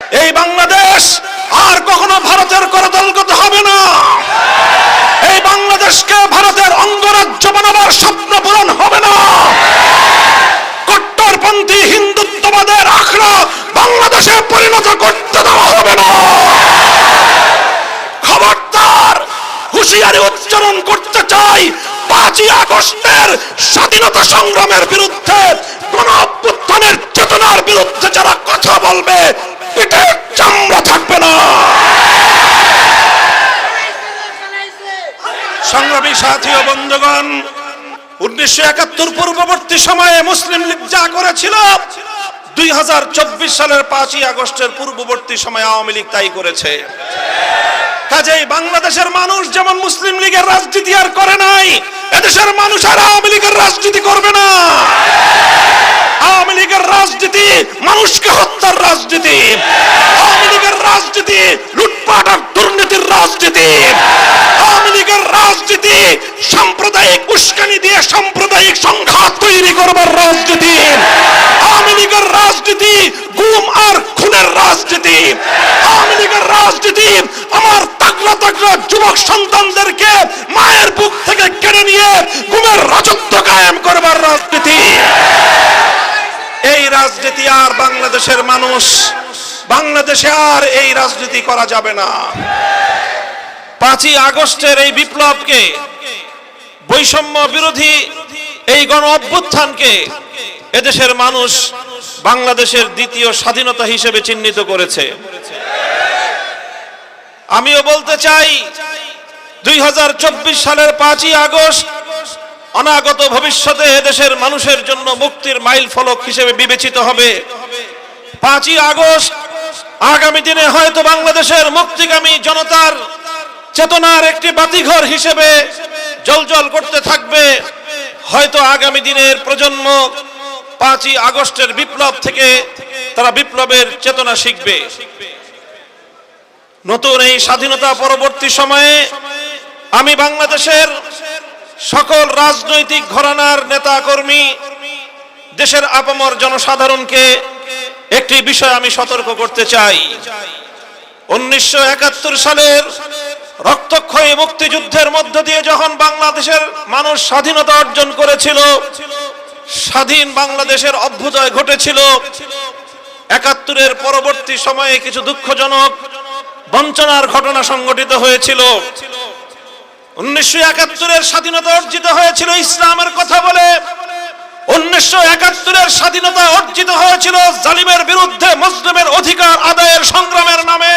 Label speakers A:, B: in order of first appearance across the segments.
A: এই বাংলাদেশ আর কখনো ভারতের করতলগত হবে না। এই বাংলাদেশকে ভারতের অঙ্গরাজ্য বানাবার স্বপ্ন পূরণ হবে না। কট্টরপন্থী হিন্দুত্ববাদের আখড়া বাংলাদেশে পরিণত করতে দেওয়া হবে না। খবরদার, হুঁশিয়ারি উচ্চারণ করতে চাই, 5ই আগস্টের স্বাধীনতা সংগ্রামের বিরুদ্ধে, গণ অভ্যুত্থানের চেতনার বিরুদ্ধে যারা কথা বলবে পিঠে চামড়া থাকবে না। সংগ্রামী সাথী ও বন্ধুগণ, 1971 পূর্ববর্তী সময়ে মুসলিম লীগ যা করেছিল, 2024 সালের 5ই আগস্টের পূর্ববর্তী সময়ে আওয়ামী লীগ তাই করেছে। কাজেই বাংলাদেশের মানুষ যেমন মুসলিম লীগের রাজনীতি আর করে নাই, এদেশের মানুষ আর আওয়ামী লীগের রাজনীতি করবে না। আওয়ামী লীগের রাজনীতি মানুষকে হত্যার রাজনীতি, আওয়ামী লীগের রাজনীতি লুটপাট আর দুর্নীতির রাজনীতি, আওয়ামী লীগের রাজনীতি সাম্প্রদায়িক উস্কানি দিয়ে সাম্প্রদায়িক সংঘাত তৈরি করবার রাজনীতি, আওয়ামী লীগের রাজনীতি গুম আর খুনের রাজনীতি, আওয়ামী লীগের রাজনীতি আমার তাগড়া তাগড়া যুবক সন্তানদেরকে মায়ের বুক থেকে কেড়ে নিয়ে গুমের রাজত্ব কায়েম করবার রাজনীতি। এই রাজনীতি আর বাংলাদেশের মানুষ, বাংলাদেশে আর এই রাজনীতি করা যাবে না। 5ই আগস্টের এই বিপ্লবকে, বৈষম্য বিরোধী এই গণ অভ্যুত্থানকে এদেশের মানুষ বাংলাদেশের দ্বিতীয় স্বাধীনতা হিসেবে চিহ্নিত করেছে। আমিও বলতে চাই, 2024 সালের 5ই আগস্ট অনাগত ভবিষ্যতে এদেশের মানুষের জন্য মুক্তির মাইল ফলক হিসেবে বিবেচিত হবে। 5ই আগস্ট আগামী দিনে হয়তো বাংলাদেশের মুক্তিগামী জনতার চেতনার একটি বাতিঘর হিসেবে জ্বলজ্বল করতে থাকবে। হয়তো আগামী দিনের প্রজন্ম 5ই আগস্টের বিপ্লব থেকে তারা বিপ্লবের চেতনা শিখবে। নতুন এই স্বাধীনতা পরবর্তী সময়ে আমি বাংলাদেশের সকল রাজনৈতিক ঘরানার নেতা কর্মী, দেশের আপামর জনসাধারণকে একটি বিষয় আমি সতর্ক করতে চাই। 1971 সালের রক্তক্ষয়ী মুক্তিযুদ্ধের মধ্য দিয়ে যখন বাংলাদেশের মানুষ স্বাধীনতা অর্জন করেছিল, স্বাধীন বাংলাদেশের অভ্যুদয় ঘটেছিল, 71-এর পরবর্তী সময়ে কিছু দুঃখজনক বঞ্চনার ঘটনা সংঘটিত হয়েছিল। 1971-এর স্বাধীনতা অর্জিত হয়েছিল ইসলামের কথা বলে, 1971-এর স্বাধীনতা অর্জিত হয়েছিল জালিমের বিরুদ্ধে মুসলিমের অধিকার আদায়ের সংগ্রামের নামে,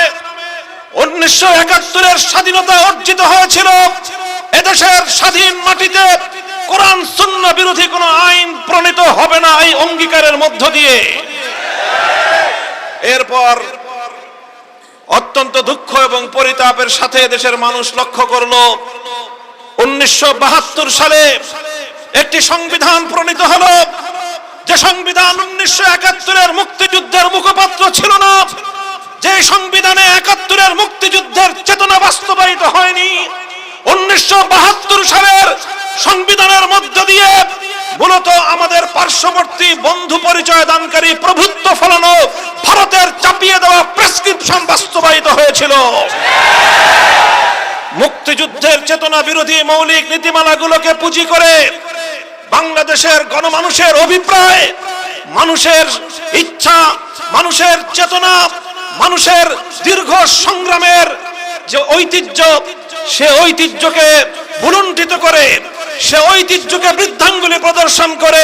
A: 1971-এর স্বাধীনতা অর্জিত হয়েছিল এদেশের স্বাধীন মাটিতে কোরআন সুন্নাহ বিরোধী কোনো আইন প্রণীত হবে না এই অঙ্গীকারের মধ্য দিয়ে। এরপর অত্যন্ত দুঃখ এবং পরিতাপের সাথে দেশের মানুষ লক্ষ্য করল, 1972 সালে একটি সংবিধান প্রণীত হলো, যে সংবিধান 1971-এর মুক্তিযুদ্ধের মুখপাত্র ছিল না, যে সংবিধানে 71-এর মুক্তিযুদ্ধের চেতনা বাস্তবায়িত হয়নি। 1972 সালের সংবিধানের মধ্য দিয়ে মূলত আমাদের পার্শ্ববর্তী বন্ধু পরিচয় দানকারী প্রভুত্ব ফলানো ভারতের চাপিয়ে দেওয়া প্রেসক্রিপশন বাস্তবায়িত হয়েছিল। মুক্তিযুদ্ধের চেতনা বিরোধী মৌলিক নীতিমালাগুলোকে পুঁজি করে বাংলাদেশের গণমানুষের অভিপ্রায়, মানুষের ইচ্ছা, মানুষের চেতনা, মানুষের দীর্ঘ সংগ্রামের যে ঐতিহ্য, সে ঐতিহ্যকে ভুলুণ্ঠিত করে, সে ঐতিহ্যকে বৃদ্ধাঙ্গুলি প্রদর্শন করে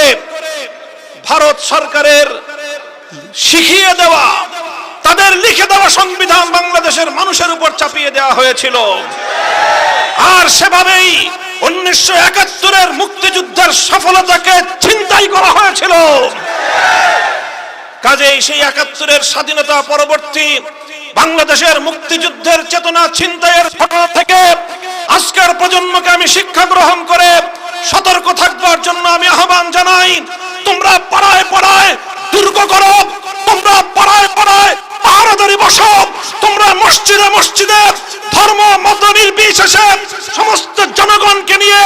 A: ভারত সরকারের শিখিয়ে দেওয়া, তাদের লিখে দেওয়া সংবিধান বাংলাদেশের মানুষের উপর চাপিয়ে দেওয়া হয়েছিল। আর সেভাবেই 1971-এর মুক্তিযুদ্ধের সফলতাকে ছিনতাই করা হয়েছিল। কাজেই সেই 71-এর স্বাধীনতা পরবর্তী বাংলাদেশের মুক্তিযুদ্ধের চেতনা ছিনতাইয়ের ঘটনা থেকে আজকের প্রজন্মকে আমি শিক্ষা গ্রহণ করে সতর্ক থাকবার জন্য আমি আহ্বান জানাই। তোমরা পাড়ায় পাড়ায় দুর্গ করো, তোমরা পাড়ায় পাড়ায় পাহারাদারি বসো, তোমরা মসজিদে মসজিদে ধর্ম মত নির্বিশেষে সমস্ত জনগণকে নিয়ে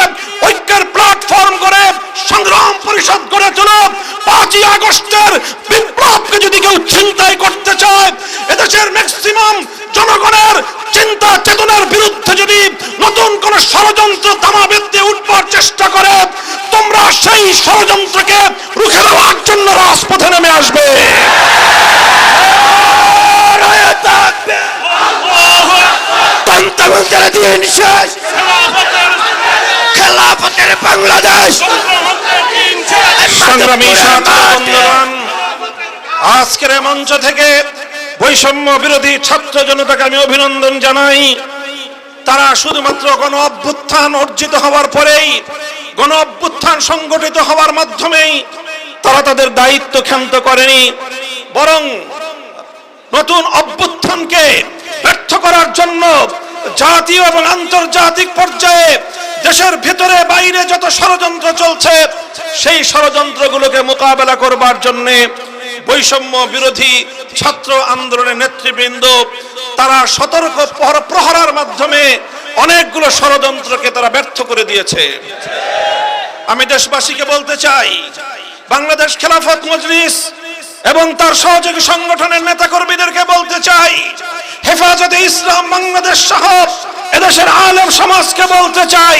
A: ঐক্যের প্ল্যাটফর্ম করে সংগ্রাম পরিষদ গড়ে তোলা। 5ই আগস্টের বিপ্লবকে যদি কেউ চিন্তাই করতে চায়, এদেশের ম্যাক্সিমাম জনগণের চিন্তা চেতনার বিরুদ্ধে যদি নতুন কোন ষড়যন্ত্র দামাবেদ দিয়ে উঠবার চেষ্টা করে, তোমরা সেই ষড়যন্ত্রকে রুখে দেওয়ার জন্য রাজপথে নেমে আসবে।
B: বাংলাদেশ
A: সংগ্রামী সাথী বন্ধুগণ, আজকের মঞ্চ থেকে বৈষম্য বিরোধী ছাত্র জনতাকে আমি অভিনন্দন জানাই। তারা শুধুমাত্র গণ অভ্যুত্থান অর্জিত হওয়ার পরেই, গণ অভ্যুত্থান সংগঠিত হওয়ার মাধ্যমেই তারা তাদের দায়িত্ব ক্ষান্ত করেনি, বরং নতুন অভ্যুত্থানকে ব্যর্থ করার জন্য জাতীয় এবং আন্তর্জাতিক পর্যায়ে দেশের ভিতরে বাইরে যত ষড়যন্ত্র চলছে, সেই ষড়যন্ত্রগুলোকে মোকাবেলা করবার জন্য বৈষম্য বিরোধী ছাত্র আন্দোলনের নেতৃবৃন্দ তারা সতর্ক প্রহরার মাধ্যমে অনেকগুলো ষড়যন্ত্রকে তারা ব্যর্থ করে দিয়েছে। আমি দেশবাসীকে বলতে চাই, বাংলাদেশ খেলাফত মজলিস এবং তার সহযোগী সংগঠনের নেতাকর্মীদেরকে বলতে চাই, হেফাজতে ইসলাম বাংলাদেশ সহ এদেশের আলেম সমাজকে বলতে চাই,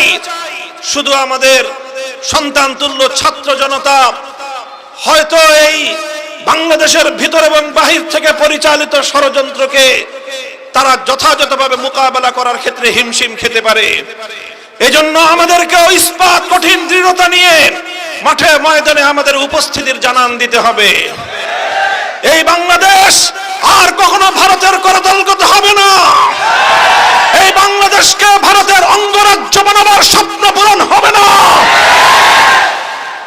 A: শুধু আমাদের সন্তান তুল্য ছাত্র জনতা হয়তো এই বাংলাদেশের ভিতর এবং বাহির থেকে পরিচালিত ষড়যন্ত্রকে তারা যথাযথভাবে মোকাবেলা করার ক্ষেত্রে হিমশিম খেতে পারে। এজন্য আমাদেরকে ইস্পাত কঠিন দৃঢ়তা নিয়ে মাঠে ময়দানে আমাদের উপস্থিতির জানান দিতে হবে। এই বাংলাদেশ আর কখনো ভারতের করদলগত হবে না। এই বাংলাদেশকে ভারতের অঙ্গরাজ্য বানাবার স্বপ্ন পূরণ হবে না।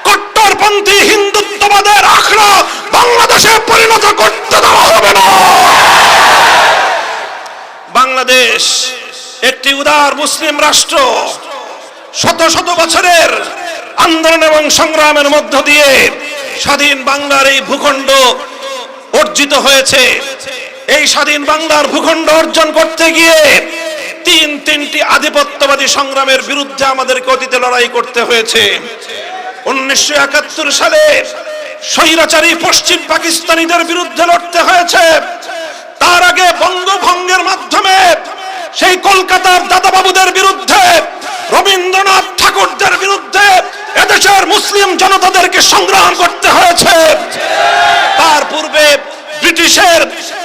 A: কট্টরপন্থী হিন্দুত্ববাদের আখড়া বাংলাদেশে পরিণত করতে দেওয়া হবে না। বাংলাদেশ একটি উদার মুসলিম রাষ্ট্র। শত শত বছরের আন্দোলন এবং সংগ্রামের মধ্য দিয়ে স্বাধীন বাংলার এই ভূখণ্ড অর্জিত হয়েছে। এই স্বাধীন বাংলার ভূখণ্ড অর্জন করতে গিয়ে তিনটি আধিপত্যবাদী সংগ্রামের বিরুদ্ধে আমাদেরকে অতীতে লড়াই করতে হয়েছে। 1971 সালে স্বৈরাচারী পশ্চিম পাকিস্তানিদের বিরুদ্ধে লড়তে হয়েছে। তার আগে বঙ্গভঙ্গের মাধ্যমে সেই কলকাতার দাদাবাবুদের বিরুদ্ধে, রবীন্দ্রনাথ ঠাকুরদের বিরুদ্ধে এদেশের মুসলিম জনতাদেরকে সংগ্রাম করতে হয়েছে। তার পূর্বে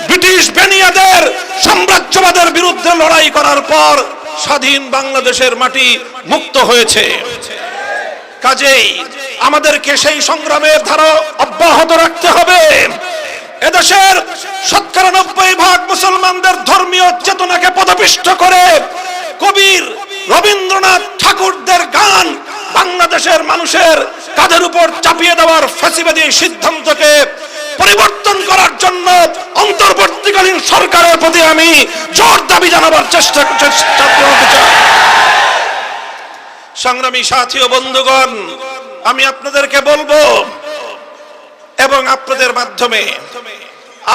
A: ব্রিটিশ বেনিয়াদের সাম্রাজ্যবাদের বিরুদ্ধে লড়াই করার পর স্বাধীন বাংলাদেশের মাটি মুক্ত হয়েছে। কাজেই আমাদেরকে সেই সংগ্রামের ধারা অব্যাহত রাখতে হবে। এদেশের ৯৭% মুসলমানদের ধর্মীয় চেতনাকে পদপিষ্ট করে কবির রবীন্দ্রনাথ ঠাকুরদের গান বাংলাদেশের মানুষের কাঁধের উপর চাপিয়ে দেওয়ার ফ্যাসিবাদী সিদ্ধান্তকে পরিবর্তন করার জন্য অন্তর্বর্তীকালীন সরকারের প্রতি আমি জোর দাবি জানাবার চেষ্টা করতে চাই। সংগ্রামী সাথী ও বন্ধুগণ, আমি আপনাদেরকে বলবো এবং আপনাদের মাধ্যমে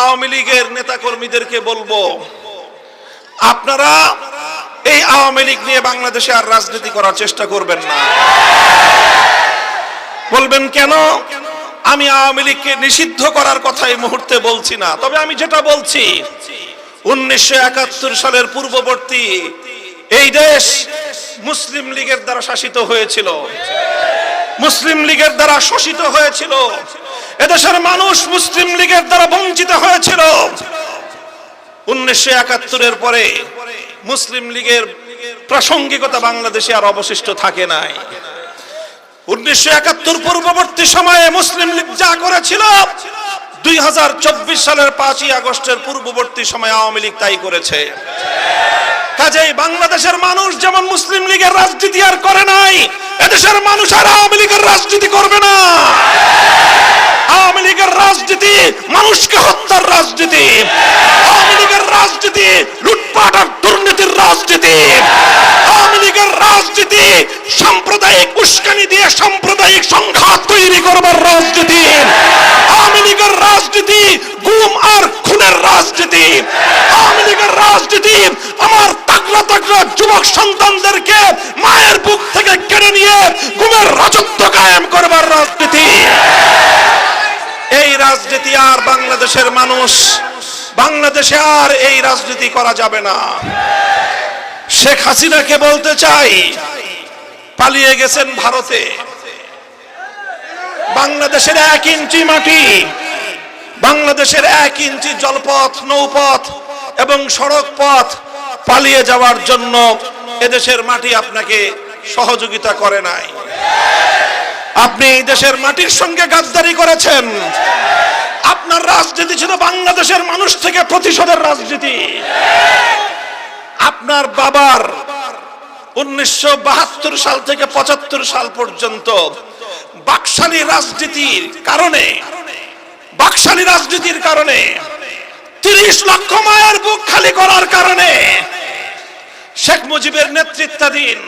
A: আওয়ামী লীগের নেতাকর্মীদেরকে বলবো, আপনারা এই আওয়ামী লীগ নিয়ে বাংলাদেশে আর রাজনীতি করার চেষ্টা করবেন না। বলবেন কেন? আমি আওয়ামী লীগকে নিষিদ্ধ করার কথা এই মুহূর্তে বলছি না। তবে আমি যেটা বলছি, 1971 সালের পূর্ববর্তী এই দেশ মুসলিম লীগের দ্বারা শাসিত হয়েছিল, মুসলিম লীগের দ্বারা শোষিত হয়েছিল। এদেশের মানুষ মুসলিম লীগের দ্বারা বঞ্চিত হয়েছিল। 1971 পরে মুসলিম লীগের প্রাসঙ্গিকতা বাংলাদেশে আর অবশিষ্ট থাকে নাই। 1971 পূর্ববর্তী সময়ে মুসলিম লীগ যা করেছিল, 2024 সালের 5ই আগস্টের পূর্ববর্তী সময়ে আওয়ামী লীগ তাই করেছে। কাজেই বাংলাদেশের মানুষ যেমন মুসলিম লীগের রাজনীতি আর করে নাই, এদেশের মানুষ আর আওয়ামী লীগের রাজনীতি করবে না। আওয়ামী লীগের রাজনীতি মানুষকে হত্যার রাজনীতি, আওয়ামী লীগের রাজনীতি লুটপাট আর দুর্নীতির রাজনীতি, আওয়ামী লীগের রাজনীতি সাম্প্রদায়িক উস্কানি দিয়ে সাম্প্রদায়িক সংঘাত তৈরি করবার রাজনীতি, আওয়ামী লীগের রাজনীতি গুম আর খুনের রাজনীতি, আওয়ামী লীগের রাজনীতি যুবক সন্তানদেরকে মায়ের বুক থেকে কেড়ে নিয়ে গুমের রাজত্ব কায়েম করবার রাজনীতি। এই রাজনীতি আর বাংলাদেশের মানুষ, বাংলাদেশে আর এই রাজনীতি করা যাবে না। শেখ হাসিনাকে বলতে চাই, পালিয়ে গেছেন ভারতে। বাংলাদেশের 1 ইঞ্চি মাটি, বাংলাদেশের 1 ইঞ্চি জলপথ, নৌপথ এবং সড়ক পথ পালিয়ে যাওয়ার জন্য এদেশের মাটি আপনাকে সহযোগিতা করে নাই। আপনি এই দেশের মাটির সঙ্গে গাদ্দারি করেছেন। আপনার রাজনীতি ছিল বাংলাদেশের মানুষ থেকে প্রতিশোধের রাজনীতি। আপনার বাবার 1972 সাল থেকে 75 সাল পর্যন্ত বাকশালী রাজনীতির কারণে 30 লক্ষ মায়ের বুক খালি করার কারণে শেখ মুজিবের নেতৃত্বাধীন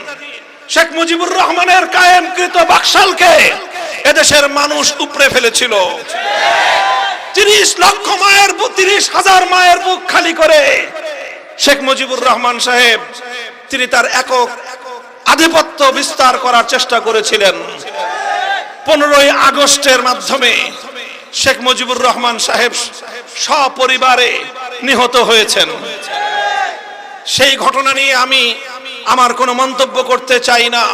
A: শেখ মুজিবুর রহমানের কায়েমকৃত বাকশালকে এদেশের মানুষ উপড়ে ফেলেছিল। 30,000 মায়ের বুক খালি করে শেখ মুজিবুর রহমান সাহেব তিনি তার একক আধিপত্য বিস্তার করার চেষ্টা করেছিলেন। 15ই আগস্টের মাধ্যমে শেখ মুজিবুর রহমান সাহেব সপরিবারে নিহত হয়েছেন। সেই ঘটনা নিয়ে আমি আমার কোনো মন্তব্য করতে চাই না,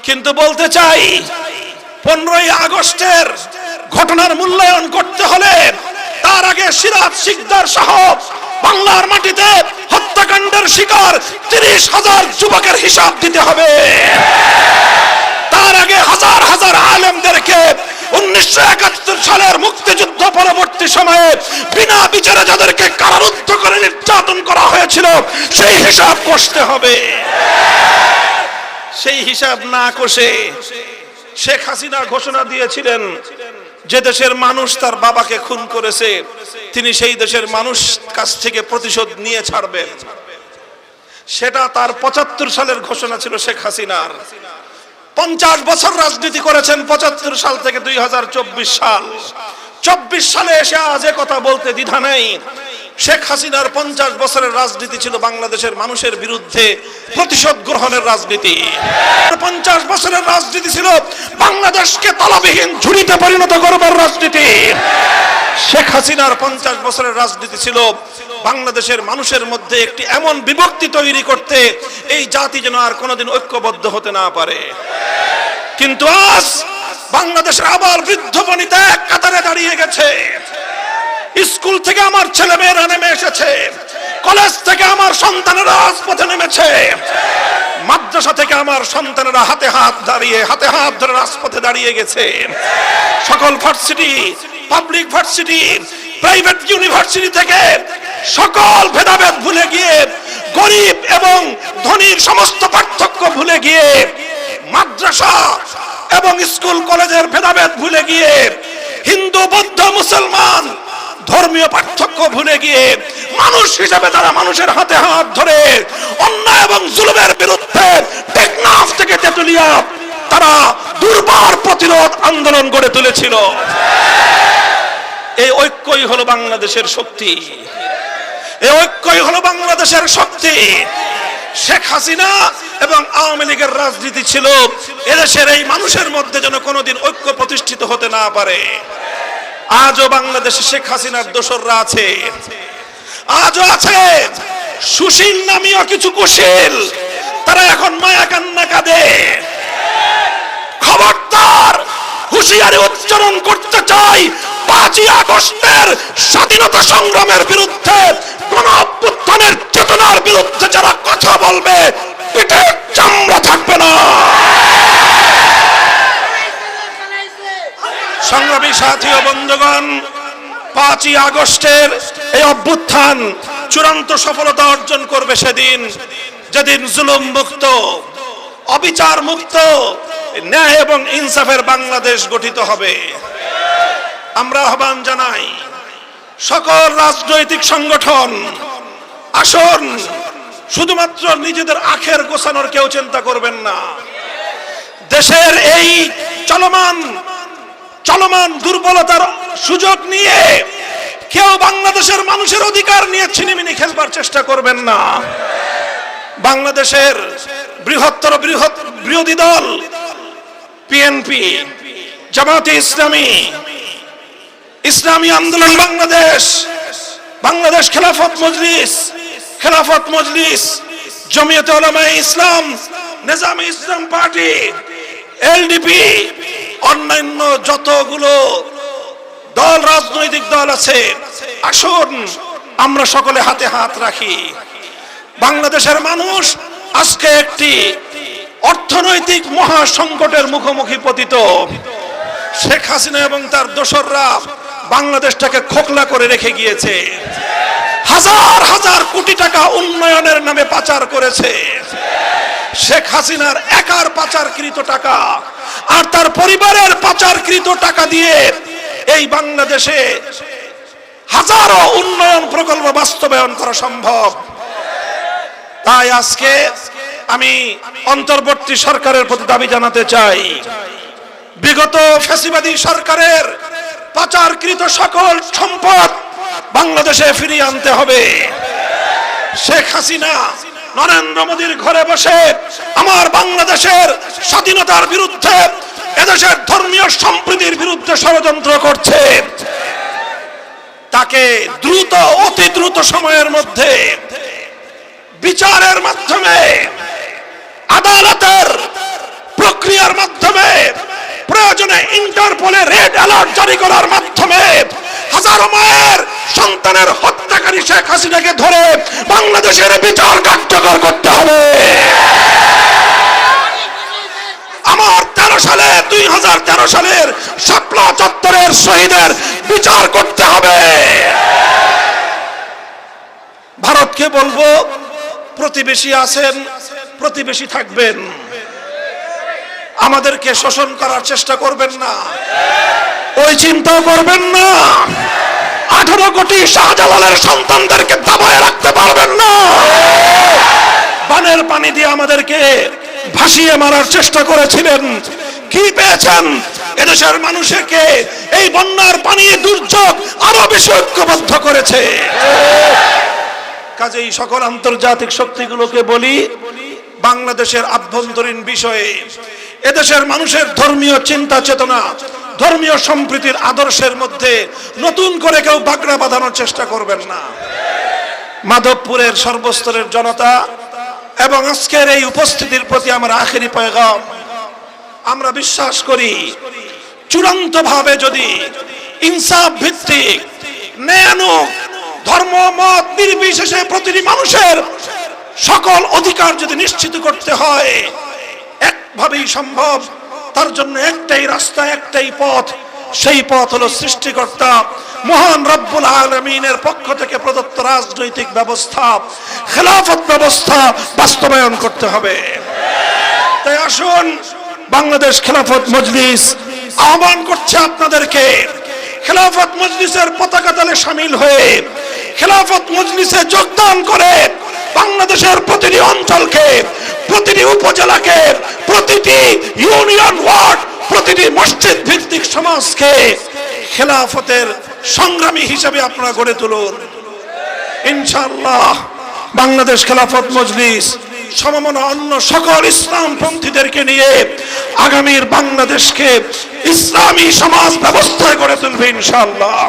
A: কিন্তু বলতে চাই 15ই আগস্টের ঘটনার মূল্যায়ন করতে হলে তার আগে সিরাজ শিকদার সহ বাংলার মাটিতে হত্যাকাণ্ডের শিকার 30,000 যুবকের হিসাব দিতে হবে। তার আগে হাজার হাজার আলেমদেরকে 1971 সালের মুক্তিযুদ্ধ পরবর্তী সময়ে বিনা বিচারে যাদেরকে কারারুদ্ধ করে নির্যাতন করা হয়েছিল সেই হিসাব কষতে হবে। সেই হিসাব না কষে শেখ হাসিনা ঘোষণা দিয়েছিলেন যে দেশের মানুষ তার বাবাকে খুন করেছে তিনি সেই দেশের মানুষ কাছ থেকে প্রতিশোধ নিয়ে ছাড়বেন। সেটা তার 75 সালের ঘোষণা ছিল শেখ হাসিনার। 50 বছর রাজনীতি করেছেন 75 সাল থেকে 2024 সাল। 24 সালে এসে আজ কথা বলতে দ্বিধা নেই। শেখ হাসিনার 50 বছরের রাজনীতি ছিল বাংলাদেশের মানুষের বিরুদ্ধে প্রতিশোধ গ্রহণের রাজনীতি। 50 বছরের রাজনীতি ছিল বাংলাদেশকে তলাবিহীন ঝুড়িতে পরিণত করবার রাজনীতি। শেখ হাসিনার 50 বছরের রাজনীতি ছিল বাংলাদেশের মানুষের মধ্যে একটি এমন বিভক্তি তৈরি করতে এই জাতি যেন আর কোনোদিন ঐক্যবদ্ধ হতে না পারে। কিন্তু আজ বাংলাদেশের আবার বৃদ্ধ বনিতা এক কাতারে দাঁড়িয়ে গেছে। স্কুল থেকে আমার ছেলে মেয়েরা নেমে এসেছে, কলেজ থেকে আমার সন্তানেরা রাজপথে নেমেছে, মাদ্রাসা থেকে আমার সন্তানেরা হাতে হাত ধরে রাজপথে দাঁড়িয়ে গেছে। সকল varsity, public varsity, private university থেকে সকল ভেদাভেদ ভুলে গিয়ে, গরিব এবং ধনীর সমস্ত পার্থক্য ভুলে গিয়ে, মাদ্রাসা এবং স্কুল কলেজের ভেদাভেদ ভুলে গিয়ে, হিন্দু বৌদ্ধ মুসলমান ধর্মীয় পার্থক্য ভুলে গিয়ে মানুষ হিসেবে তারা মানুষের হাতে হাত ধরে অন্যায় এবং জুলুমের বিরুদ্ধে টেকনাফ থেকে তেতুলিয়া তারা দুর্বার প্রতিরোধ আন্দোলন গড়ে তুলেছিল। এই ঐক্যই হলো বাংলাদেশের শক্তি। এই ঐক্যই হলো বাংলাদেশের শক্তি। শেখ হাসিনা এবং আওয়ামী লীগের রাজনীতি ছিল এদেশের এই মানুষের মধ্যে যেন কোনোদিন ঐক্য প্রতিষ্ঠিত হতে না পারে। আজও বাংলাদেশে শেখ হাসিনার দোসররা আছে, আজও আছে সুশীল নামীয় কিছু কুশীল, তারা এখন মায়া কান্না কাঁদে। খবরদার, হুঁশিয়ারি উচ্চারণ করতে চাই, 5ই আগস্টের স্বাধীনতা সংগ্রামের বিরুদ্ধে, গণ-অভ্যুত্থানের চেতনার বিরুদ্ধে যারা কথা বলবে পিঠের চামড়া থাকবে না। সংগ্রামী সাথী ও বন্ধুগণ, 5ই আগস্টের এই অভ্যুত্থান চূড়ান্ত সফলতা অর্জন করবে সেদিন, যেদিন জুলুম মুক্ত, অবিচার মুক্ত, ন্যায় এবং ইনসাফের বাংলাদেশ গঠিত হবে। আমরা আহ্বান জানাই সকল রাজনৈতিক সংগঠন, আসুন, শুধুমাত্র নিজেদের আখের গোছানোর কেউ চিন্তা করবেন না। দেশের এই চলমান দুর্বলতার সুযোগ নিয়ে কেউ বাংলাদেশের মানুষের অধিকার নিয়ে ছিনিমিনি খেলবার চেষ্টা করবেন না। বাংলাদেশের বৃহত্তর বিরোধী দল বিএনপি, জামাতে ইসলামী, ইসলামী আন্দোলন বাংলাদেশ, বাংলাদেশ খেলাফত মজলিস, জমিয়তে উলামায়ে ইসলাম, নিজামে ইসলাম পার্টি, এলডিপি, অন্যান্য যতগুলো দল, রাজনৈতিক দল আছে, আসুন আমরা সকলে হাতে হাত রাখি। বাংলাদেশের মানুষ আজকে একটি অর্থনৈতিক মহা সংকটের মুখোমুখি পতিত। শেখ হাসিনা এবং তার দোসররা বাংলাদেশটাকে খোকলা করে রেখে গিয়েছে। হাজার হাজার কোটি টাকা উন্নয়নের নামে পাচার করেছে। শেখ হাসিনার একার পাচারকৃত টাকা আর তার পরিবারের পাচারকৃত টাকা দিয়ে এই বাংলাদেশে হাজারো উন্নয়ন প্রকল্প বাস্তবায়ন করা সম্ভব। তাই আজকে আমি অন্তর্বর্তী সরকারের প্রতি দাবি জানাতে চাই, বিগত ফ্যাসিবাদী সরকারের পাচারকৃত সকল সম্পদ বাংলাদেশে ফিরিয়ে আনতে হবে। শেখ হাসিনা নরেন্দ্র মোদীর ঘরে বসে আমার বাংলাদেশের স্বাধীনতার বিরুদ্ধে, এদেশের ধর্মীয় সম্প্রীতির বিরুদ্ধে ষড়যন্ত্র করছে। তাকে দ্রুত, অতি দ্রুত সময়ের মধ্যে বিচারের মাধ্যমে, আদালতের প্রক্রিয়ার মাধ্যমে, প্রয়োজনে ইন্টারপোলে রেড অ্যালার্ট জারি করার মাধ্যমে হাজারো মায়ের সন্তানের হত্যাকারী শেখ হাসিনাকে ধরে বাংলাদেশের বিচার কার্যকর করতে হবে। আমার 2013 সালের শাপলা চত্বরের শহীদের বিচার করতে হবে। ভারতকে বলবো, প্রতিবেশী আছেন, প্রতিবেশী থাকবেন, আমাদেরকে শোষণ করার চেষ্টা করবেন না, ওই চিন্তাও করবেন না। 18 কোটি শাহজালালের সন্তানদেরকে দাবায় রাখতে পারবেন না। বানের পানি দিয়ে আমাদেরকে ভাসিয়ে মারার চেষ্টা করেছিলেন, কি পেয়েছেন? এদেশের মানুষকে এই বন্যার পানি, দুর্যোগ আরো বেশি ঐক্যবদ্ধ করেছে। কাজেই সকল আন্তর্জাতিক শক্তিগুলোকে বলি, বাংলাদেশের আভ্যন্তরীণ বিষয়ে এদেশের মানুষের ধর্মীয় চিন্তা চেতনা, ধর্মীয় সম্প্রীতির আদর্শের মধ্যে নতুন করে কেউ বাগড়া বাঁধানোর চেষ্টা করবেন না। মাধবপুরের সর্বস্তরের জনতা এবং আজকের এই উপস্থিতির প্রতি আমার আখেরি পয়গাম, আমরা বিশ্বাস করি চূড়ান্ত ভাবে যদি ইনসাফ ভিত্তিক, ন্যায়ানুগ, ধর্ম মত নির্বিশেষে প্রতিটি মানুষের সকল অধিকার যদি নিশ্চিত করতে হয়, একভাবেই সম্ভব। তার জন্য একটাই রাস্তা, একটাই পথ, সেই পথ হলো সৃষ্টিকর্তা মহান রব্বুল আলামিনের পক্ষ থেকে প্রদত্ত রাজনৈতিক ব্যবস্থা, খেলাফত ব্যবস্থা বাস্তবায়ন করতে হবে। তাই আসুন, বাংলাদেশ খেলাফত মজলিস আহ্বান করছে আপনাদেরকে, খেলাফত মজলিসের পতাকা তলে শামিল হয়ে, খেলাফত মজলিসে যোগদান করে বাংলাদেশের প্রতিটি অঞ্চলকে, প্রতিটি উপজেলাকে, প্রতিটি ইউনিয়ন ওয়ার্ড, প্রতিটি মসজিদ ভিত্তিক সমাজকে খেলাফতের সংগ্রামী হিসেবে আপনারা গড়ে তুলুন। ইনশাআল্লাহ বাংলাদেশ খেলাফত মজলিস সমমনা অন্য সকল ইসলামপন্থীদেরকে নিয়ে আগামীর বাংলাদেশকে ইসলামী সমাজ ব্যবস্থায় গড়ে তুলবে ইনশাআল্লাহ।